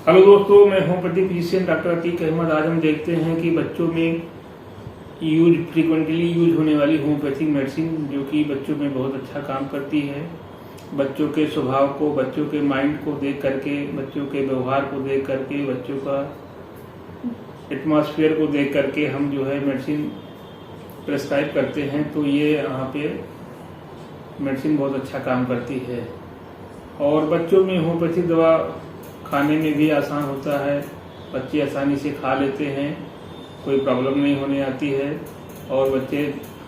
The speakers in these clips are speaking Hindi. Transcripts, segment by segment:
हेलो दोस्तों, मैं homeopathy physician doctor Atiq Ahmed. आज हम देखते हैं कि बच्चों में फ्रीक्वेंटली यूज होने वाली होम्योपैथिक मेडिसिन जो कि बच्चों में बहुत अच्छा काम करती है। बच्चों के स्वभाव को, बच्चों के माइंड को देख करके, बच्चों के व्यवहार को देख करके, बच्चों का एटमॉस्फेयर को देख करके हम जो है मेडिसिन प्रेस्क्राइब करते हैं। तो ये यहाँ पे मेडिसिन बहुत अच्छा काम करती है और बच्चों में होम्योपैथिक दवा खाने में भी आसान होता है। बच्चे आसानी से खा लेते हैं, कोई प्रॉब्लम नहीं होने आती है और बच्चे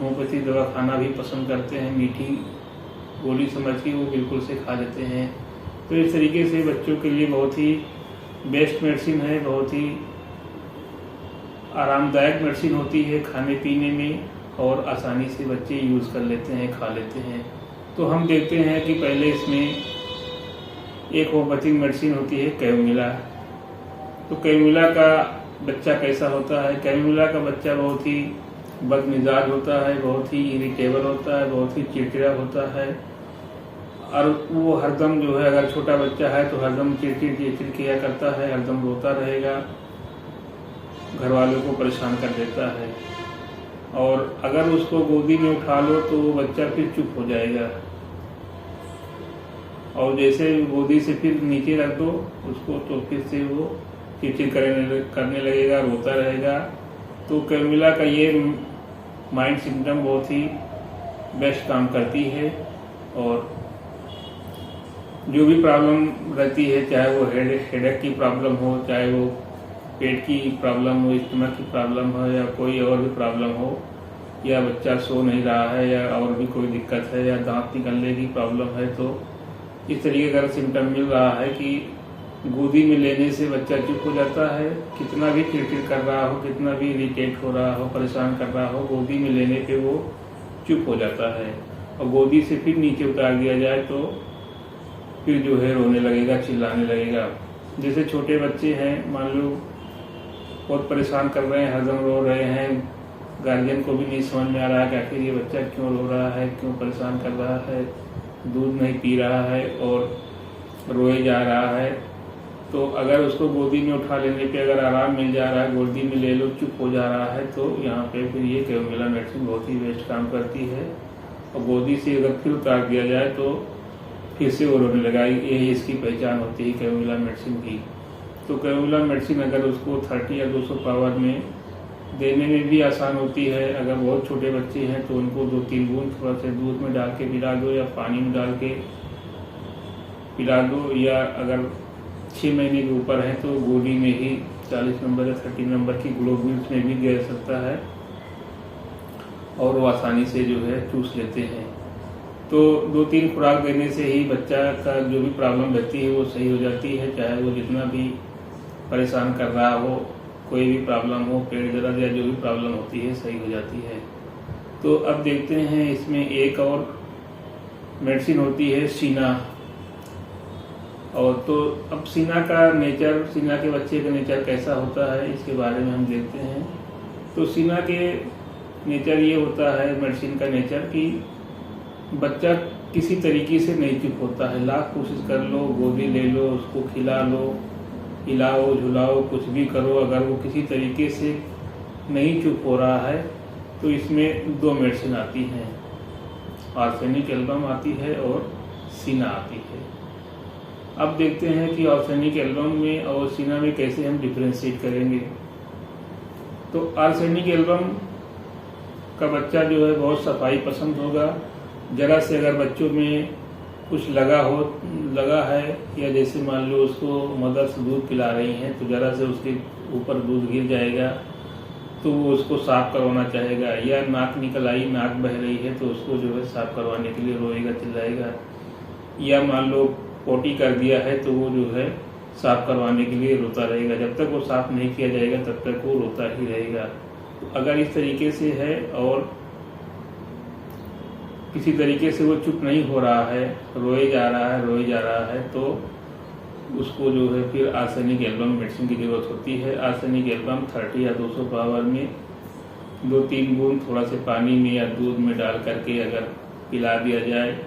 होम्योपैथिक दवा खाना भी पसंद करते हैं। मीठी गोली समझ के वो बिल्कुल से खा लेते हैं। तो इस तरीके से बच्चों के लिए बहुत ही बेस्ट मेडिसिन है, बहुत ही आरामदायक मेडिसिन होती है खाने पीने में और आसानी से बच्चे यूज़ कर लेते हैं, खा लेते हैं। तो हम देखते हैं कि पहले इसमें एक होम्योपैथिक मेडिसिन होती है कैमोमिला। तो कैमोमिला का बच्चा कैसा होता है? कैमोमिला का बच्चा बहुत ही बदमिजाज होता है, बहुत ही इरिटेबल होता है, बहुत ही चिड़चिड़ा होता है और वो हरदम जो है, अगर छोटा बच्चा है तो हरदम चिड़चिड़ किया करता है, हरदम रोता रहेगा, घर वालों को परेशान कर देता है। और अगर उसको गोदी में उठा लो तो वो बच्चा फिर चुप हो जाएगा और जैसे गोदी से फिर नीचे रख दो उसको तो फिर से वो चिड़चिड़ करने लगेगा, रोता रहेगा। तो कैमोमिला का ये माइंड सिम्टम बहुत ही बेस्ट काम करती है और जो भी प्रॉब्लम रहती है, चाहे वो हेडेक की प्रॉब्लम हो, चाहे वो पेट की प्रॉब्लम हो, स्टमक की प्रॉब्लम हो या कोई और भी प्रॉब्लम हो, या बच्चा सो नहीं रहा है या और भी कोई दिक्कत है या दांत निकलने की प्रॉब्लम है, तो इस तरीके का सिम्टम मिल रहा है कि गोदी में लेने से बच्चा चुप हो जाता है। कितना भी चिड़चिड़ कर रहा हो, कितना भी इरिटेट हो रहा हो, परेशान कर रहा हो, गोदी में लेने पे वो चुप हो जाता है। और गोदी से फिर नीचे उतार दिया जाए तो फिर जो है रोने लगेगा, चिल्लाने लगेगा। जैसे छोटे बच्चे हैं, मान लो बहुत परेशान कर रहे हैं, हरदम रो रहे हैं, गार्जियन को भी नहीं समझ में आ रहा है कि आखिर ये बच्चा क्यों रो रहा है, क्यों परेशान कर रहा है, दूध नहीं पी रहा है और रोए जा रहा है। तो अगर उसको गोदी में उठा लेने पे अगर आराम मिल जा रहा है, गोदी में ले लो, चुप हो जा रहा है, तो यहाँ पे फिर ये कैमोमिला मेडिसिन बहुत ही बेस्ट काम करती है। और गोदी से अगर फिर उतार दिया जाए तो फिर से वो रोने लगा। यही इसकी पहचान होती है कैमोमिला मेडिसिन की। तो कैमोमिला मेडिसिन अगर उसको 30 या 200 पावर में देने में भी आसान होती है। अगर बहुत छोटे बच्चे हैं तो उनको 2-3 बूंद थोड़ा सा दूध में डाल के पिला दो या पानी में डाल के पिला दो, या अगर 6 महीने के ऊपर है तो गोदी में ही 40 नंबर या 30 नंबर की ग्लोब्यूल्स में भी दिया जा सकता है और वो आसानी से जो है चूस लेते हैं। तो 2-3 खुराक देने से ही बच्चा का जो भी प्रॉब्लम रहती है वो सही हो जाती है, चाहे वो जितना भी परेशान कर रहा हो, कोई भी प्रॉब्लम हो, पेट दर्द या जो भी प्रॉब्लम होती है सही हो जाती है। तो अब देखते हैं इसमें एक और मेडिसिन होती है सीना। और तो अब सीना का नेचर, सीना के बच्चे का नेचर कैसा होता है इसके बारे में हम देखते हैं। तो सीना के नेचर ये होता है, मेडिसिन का नेचर, कि बच्चा किसी तरीके से नहीं चुप होता है। लाख कोशिश कर लो, गोदी ले लो, उसको खिला लो, हिलाओ झुलाओ, कुछ भी करो, अगर वो किसी तरीके से नहीं चुप हो रहा है तो इसमें 2 मेडिसिन आती हैं, आर्सेनिक एल्बम आती है और सीना आती है। अब देखते हैं कि आर्सेनिक एल्बम में और सीना में कैसे हम डिफ्रेंशिएट करेंगे। तो आर्सेनिक एल्बम का बच्चा जो है बहुत सफाई पसंद होगा। जरा से अगर बच्चों में कुछ लगा है या जैसे मान लो उसको मदर्स दूध पिला रही हैं तो जरा से उसके ऊपर दूध गिर जाएगा तो वो उसको साफ करवाना चाहेगा, या नाक निकल आई, नाक बह रही है तो उसको जो है साफ करवाने के लिए रोएगा, चिल्लाएगा, या मान लो पोटी कर दिया है तो वो जो है साफ करवाने के लिए रोता रहेगा। जब तक वो साफ नहीं किया जाएगा तब तक वो रोता ही रहेगा। तो अगर इस तरीके से है और किसी तरीके से वो चुप नहीं हो रहा है, रोए जा रहा है, तो उसको जो है फिर आर्सेनिक एल्बम मेडिसिन की ज़रूरत होती है। आर्सेनिक एल्बम 30 या 200 पावर में 2-3 बूंद थोड़ा से पानी में या दूध में डाल करके अगर पिला दिया जाए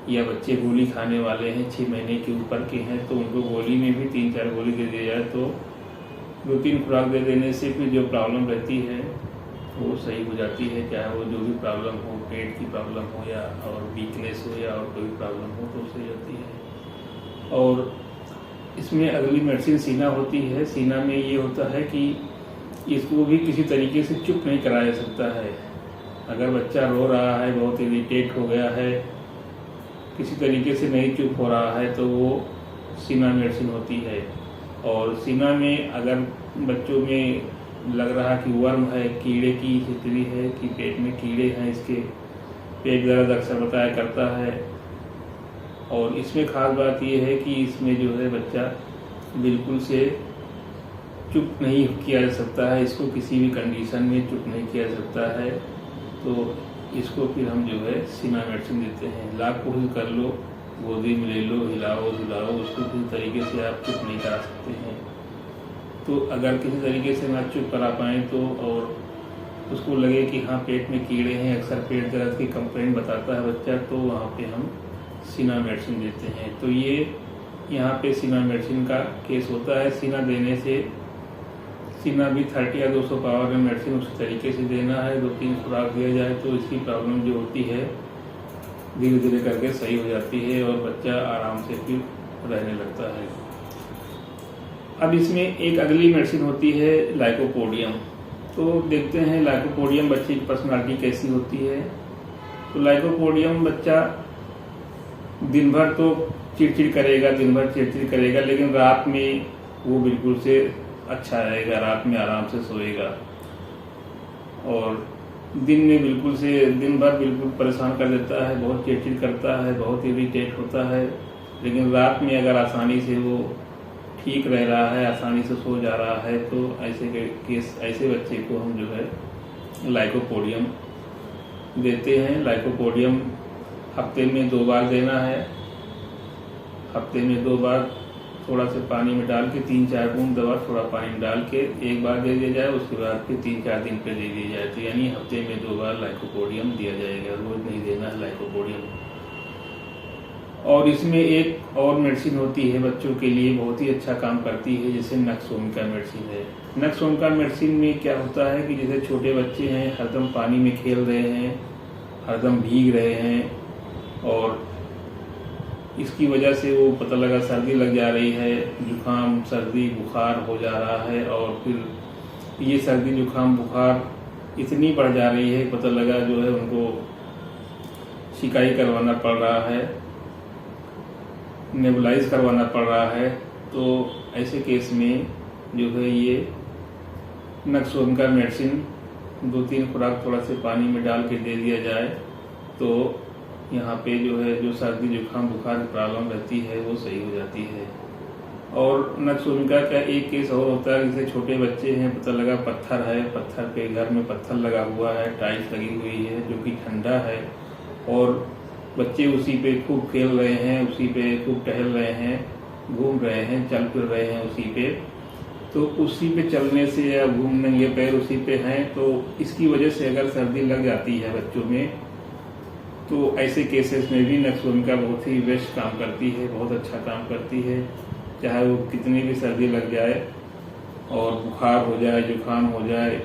या बच्चे गोली खाने वाले हैं 6 महीने के ऊपर के हैं तो उनको गोली में भी 3-4 गोली दे दिया जाए तो 2-3 खुराक दे देने से फिर जो प्रॉब्लम रहती है वो सही हो जाती है, चाहे वो जो भी प्रॉब्लम हो, पेट की प्रॉब्लम हो या और वीकनेस हो या और कोई प्रॉब्लम हो तो सही होती है। और इसमें अगली मेडिसिन सीना होती है। सीना में ये होता है कि इसको भी किसी तरीके से चुप नहीं कराया जा सकता है। अगर बच्चा रो रहा है, बहुत इरिटेट हो गया है, किसी तरीके से नहीं चुप हो रहा है तो वो सीना मेडिसिन होती है। और सीना में अगर बच्चों में लग रहा कि वर्म है, कीड़े की स्थिति है कि पेट में कीड़े हैं, इसके पेट दर्द अक्सर बताया करता है। और इसमें खास बात यह है कि इसमें जो है बच्चा बिल्कुल से चुप नहीं किया जा सकता है, इसको किसी भी कंडीशन में चुप नहीं किया जा सकता है। तो इसको फिर हम जो है सीना मेडिसिन देते हैं। लाख कोशिश कर लो, गोदी में ले लो, हिलाओ झुलाओ, उसको किसी तरीके से आप चुप नहीं करा सकते हैं। तो अगर किसी तरीके से ना चुप करा पाएँ तो और उसको लगे कि हाँ पेट में कीड़े हैं, अक्सर पेट दर्द की कंप्लेंट बताता है बच्चा, तो वहाँ पे हम सीना मेडिसिन देते हैं। तो ये यहाँ पे सीना मेडिसिन का केस होता है। सीना देने से सीना भी 30 या 200 पावर में मेडिसिन उसी तरीके से देना है। 2-3 खुराक दिया जाए तो इसकी प्रॉब्लम जो होती है धीरे धीरे करके सही हो जाती है और बच्चा आराम से फिर रहने लगता है। अब इसमें एक अगली मेडिसिन होती है लाइकोपोडियम। तो देखते हैं लाइकोपोडियम बच्चे की पर्सनालिटी कैसी होती है। तो लाइकोपोडियम बच्चा दिन भर तो चिड़चिड़ करेगा, लेकिन रात में वो बिल्कुल से अच्छा रहेगा, रात में आराम से सोएगा। और दिन में बिल्कुल से दिन भर बिल्कुल परेशान कर देता है, बहुत चिड़चिड़ करता है, बहुत इरिटेट होता है। लेकिन रात में अगर आसानी से वो ठीक रह रहा है, आसानी से सो जा रहा है, तो ऐसे बच्चे को हम जो है लाइकोपोडियम देते हैं। लाइकोपोडियम हफ्ते में 2 बार देना है। हफ्ते में 2 बार थोड़ा सा पानी में डाल के 3-4 बूंद दवा थोड़ा पानी में डाल के एक बार दे दिया जाए, उसके बाद फिर 3-4 दिन पे दे दी जाए। तो यानी हफ्ते में 2 बार लाइकोपोडियम दिया जाएगा, रोज नहीं देना है लाइकोपोडियम। और इसमें एक और मेडिसिन होती है बच्चों के लिए, बहुत ही अच्छा काम करती है, जैसे नक्सोमिका मेडिसिन है। नक्सोमिका मेडिसिन में क्या होता है कि जैसे छोटे बच्चे हैं, हरदम पानी में खेल रहे हैं, हरदम भीग रहे हैं और इसकी वजह से वो पता लगा सर्दी लग जा रही है, जुकाम सर्दी बुखार हो जा रहा है और फिर ये सर्दी जुकाम बुखार इतनी बढ़ जा रही है, पता लगा जो है उनको शिकायत करवाना पड़ रहा है, नेबुलाइज करवाना पड़ रहा है। तो ऐसे केस में जो है ये नक्सोमिका मेडिसिन 2-3 खुराक थोड़ा से पानी में डाल के दे दिया जाए तो यहाँ पे जो है जो सर्दी जुकाम बुखार की प्रॉब्लम रहती है वो सही हो जाती है। और नक्सोमिका का एक केस और होता है, जैसे छोटे बच्चे हैं, पता लगा पत्थर है, पत्थर पे घर में पत्थर लगा हुआ है, टाइल्स लगी हुई है जो कि ठंडा है और बच्चे उसी पे खूब खेल रहे हैं, उसी पे खूब टहल रहे हैं, घूम रहे हैं, चल फिर रहे हैं उसी पे। तो उसी पे चलने से या घूम नंगे पैर उसी पे हैं तो इसकी वजह से अगर सर्दी लग जाती है बच्चों में तो ऐसे केसेस में भी नक्सोमिका बहुत ही बेस्ट काम करती है, बहुत अच्छा काम करती है। चाहे वो कितनी भी सर्दी लग जाए और बुखार हो जाए, जुकाम हो जाए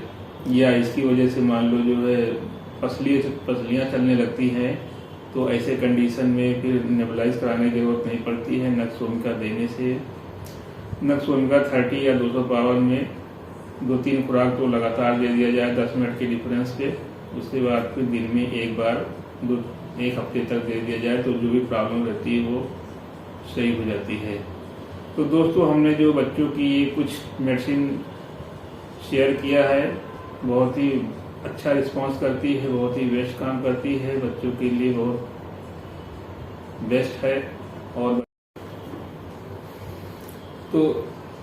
या इसकी वजह से मान लो जो है पसलियाँ चलने लगती हैं तो ऐसे कंडीशन में फिर नेबुलाइज कराने की जरूरत नहीं पड़ती है। नक्सोमिका देने से नक्सोमिका 30 या 200 पावर में 2-3 खुराक तो लगातार दे दिया जाए 10 मिनट के डिफरेंस पे, उसके बाद फिर दिन में एक बार 1 हफ्ते तक दे दिया जाए तो जो भी प्रॉब्लम रहती है वो सही हो जाती है। तो दोस्तों हमने जो बच्चों की ये कुछ मेडिसिन शेयर किया है, बहुत ही अच्छा रिस्पांस करती है, बहुत ही बेस्ट काम करती है, बच्चों के लिए बहुत बेस्ट है। और तो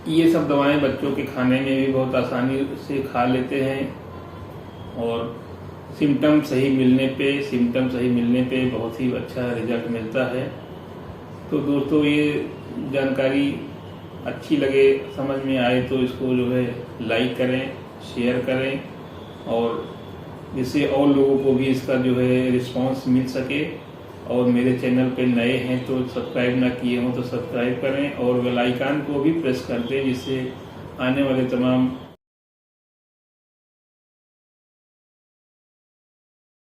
ये सब दवाएं बच्चों के खाने में भी बहुत आसानी से खा लेते हैं और सिम्टम सही मिलने पे बहुत ही अच्छा रिजल्ट मिलता है। तो दोस्तों ये जानकारी अच्छी लगे, समझ में आए तो इसको जो है लाइक करें, शेयर करें और जिससे और लोगों को भी इसका जो है रिस्पांस मिल सके और मेरे चैनल पे नए हैं तो सब्सक्राइब ना किए हों तो सब्सक्राइब करें और बेल आइकन को भी प्रेस कर दें, जिससे आने वाले तमाम